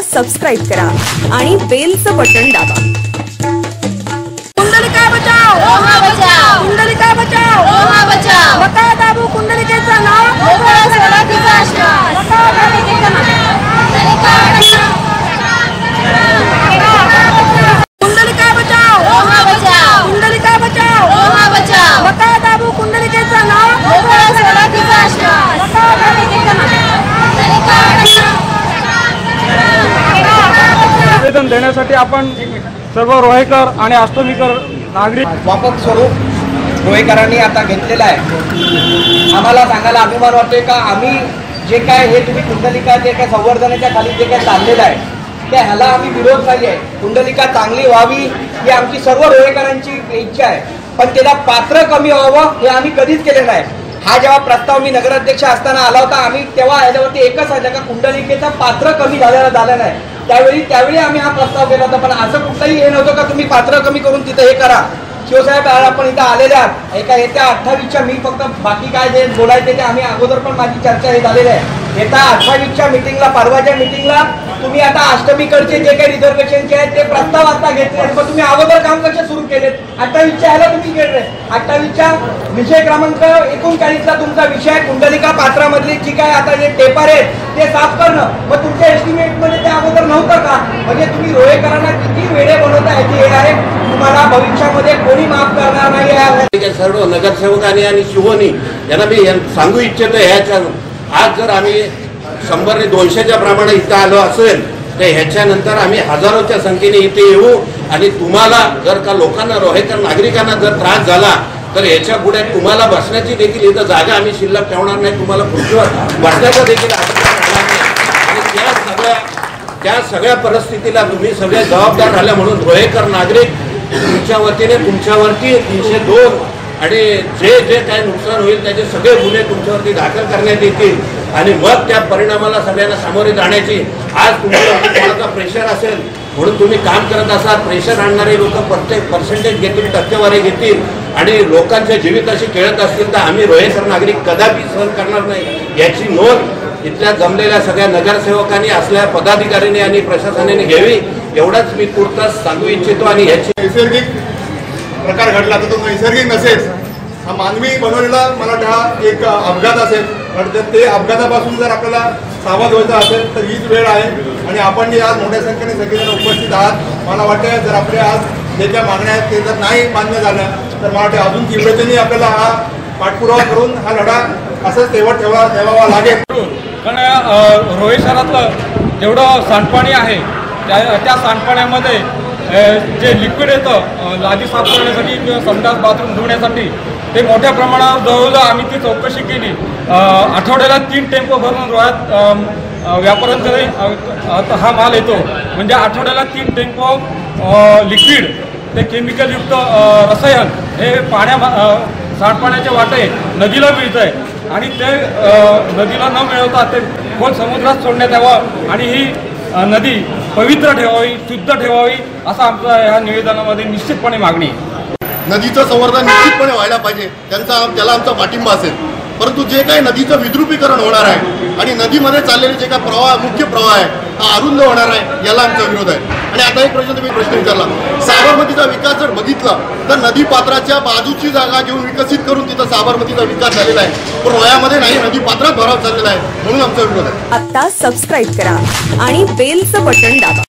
Subscribe करा आणि बेलचं button दाबा। कुंडलिका बचाओ ओहा बचाओ, कुंडलिका बचाओ ओहा बचाओ। बता दाबू कुंडलिकेचं नाव मोकळा सोडाकीचा आश्वास। बता कुंडलिकेचं नाव कुंडलिका बचाओ ओहा बचाओ, कुंडलिका बचाओ ओहा बचाओ। बता दाबू कुंडलिकेचं नाव मोकळा सोडाकीचा आश्वास। बता कुंडलिकेचं नाव निवेदन देण्यासाठी आपण सर्व रोहेकर आणि अष्टमीकर नागरिक व्यापक स्वरूप रोहेकरांनी आता घेतलेलं आहे। आम्हाला सांगायला अभिमान वाटतोय का आम्ही जे काय हे तुम्ही कुंडलिका जे काय संवर्धनाच्या खाली जे काय चाललेलं आहे त्या ह्याला आम्ही विरोध झाली आहे। कुंडलिका चांगली व्हावी ही आमची सर्व रोहेकरांची इच्छा आहे, पण त्याला पात्र कमी व्हावं हे आम्ही कधीच केलेलं नाही। हा जेव्हा प्रस्ताव मी नगराध्यक्ष असताना आला होता आम्ही तेव्हा याच्यावरती एकच आहे का कुंडलिकेचा पात्र कमी झालेला नाही। त्यावेळी आम्ही हा प्रस्ताव केला होता, पण असं कुठलंही हे नव्हतं का तुम्ही पात्र कमी करून तिथं हे करा। शिवसाहेब आपण इथं आलेले आहात एका येत्या 28च्या मी फक्त बाकी काय जे बोलायचे ते आम्ही अगोदर पण माझी चर्चा हे झालेली आहे। येत्या 28च्या मिटिंगला परवाच्या मिटिंगला तुम्ही आता अष्टमीकडचे जे काही रिझर्वेशनचे आहेत ते प्रस्ताव आता घेतले, पण तुम्ही अगोदर काम कसे सुरू केलेत? 28च्या ह्याला तुम्ही केले। 28च्या विषय क्रमांक 39ला तुमचा विषय कुंडलिका पात्रामधली जी काय आता जे पेपर आहेत ते साफ करणं, मग तुमच्या एस्टिमेट मध्ये ते अगोदर नव्हतं का? म्हणजे तुम्ही रोहेकरांना किती वेडे बनवता याची हे आहे, तुम्हाला भविष्यामध्ये कोणी माफ करणार नाही आहे। सर्व नगरसेवकांनी आणि शिवोनी यांना मी सांगू इच्छितो ह्याच्या आज जर आम्ही 100 200च्या प्रमाणे इथं आलो असेल तर ह्याच्यानंतर आम्ही हजारोच्या संख्येने इथे येऊ आणि तुम्हाला जर का लोकांना रोहेकर नागरिकांना जर त्रास झाला तर याच्या पुढे तुम्हाला बसण्याची देखील इथं जागा आम्ही शिल्लक ठेवणार नाही, तुम्हाला खुर्चीवर बसण्याचा देखील आणि त्या सगळ्या परिस्थितीला तुम्ही सगळे जबाबदार राहिल्या म्हणून रोहेकर नागरिक तुमच्या वतीने तुमच्यावरती 302 आणि जे काय नुकसान होईल त्याचे सगळे गुन्हे तुमच्यावरती दाखल करण्यात येतील आणि मग त्या परिणामाला सगळ्यांना सामोरे जाण्याची आज तुम्हाला प्रेशर असेल म्हणून तुम्ही काम करत असाल। प्रेशर आणणारे लोक प्रत्येक पर्सेंटेज घेतील, टक्केवारी घेतील आणि लोकांच्या जीविताशी खेळत असतील तर आम्ही रोहेकर नागरिक कदापि सहन करणार नाही। याची नोंद इथल्या जमलेल्या सगळ्या नगरसेवकांनी असल्या पदाधिकाऱ्यांनी आणि प्रशासनाने घ्यावी एवढाच मी तुर्तास सांगू इच्छितो। आणि याची नैसर्गिक प्रकार घडला तर तो नैसर्गिक नसेल, हा मानवी बनवलेला मला हा एक अपघात असेल, तर ते अपघातापासून जर आपल्याला सावध व्हायचं असेल तर हीच वेळ आहे। आणि आपण जे आज मोठ्या संख्येने सगळेजण उपस्थित आहात, मला वाटतं जर आपल्या आज जे ज्या मागण्या आहेत ते जर नाही मान्य झाल्या तर मला वाटतं अजून तीव्रतेने आपल्याला हा पाठपुरावा करून हा लढा असंच ठेवावा लागेल। कारण रोहित शहरातलं जेवढं सांडपाणी आहे त्या सांडपाण्यामध्ये जे लिक्विड येतं लादी साफ करण्यासाठी किंवा संडास बाथरूम धुण्यासाठी ते मोठ्या प्रमाणावर जवळजवळ आम्ही ती चौकशी केली। आठवड्याला 3 टेम्पो भरून रोह्यात व्यापाऱ्यांचा हा माल येतो, म्हणजे आठवड्याला 3 टेम्पो लिक्विड ते केमिकलयुक्त रसायन हे सांडपाण्याच्या वाटे नदीला मिळतं आहे आणि ते नदीला न मिळवता ते खोल समुद्रात सोडण्यात यावं आणि ही नदी पवित्र ठेवावी, शुद्ध ठेवावी असं आमचं या निवेदनामध्ये निश्चितपणे मागणी आहे। नदीचं संवर्धन निश्चितपणे व्हायला पाहिजे, त्याला आमचा पाठिंबा असेल, परंतु जे काही नदीचं विद्रुपीकरण होणार आहे आणि नदीमध्ये चाललेले जे काही मुख्य प्रवाह आहे हा अरुंद होणार आहे याला आमचा विरोध आहे। आणि आता एक तुम्ही प्रश्न विचारला, साबरमतीचा विकास जर बघितला तर नदी पात्राच्या बाजूची जागा घेऊन विकसित करून तिथं साबरमतीचा विकास झालेला आहे, पण रोह्यामध्ये नाही, नदी पात्रात भराव चाललेला आहे, म्हणून आमचा विरोध आहे। आता सबस्क्राइब करा आणि बेलचं बटन दाबा।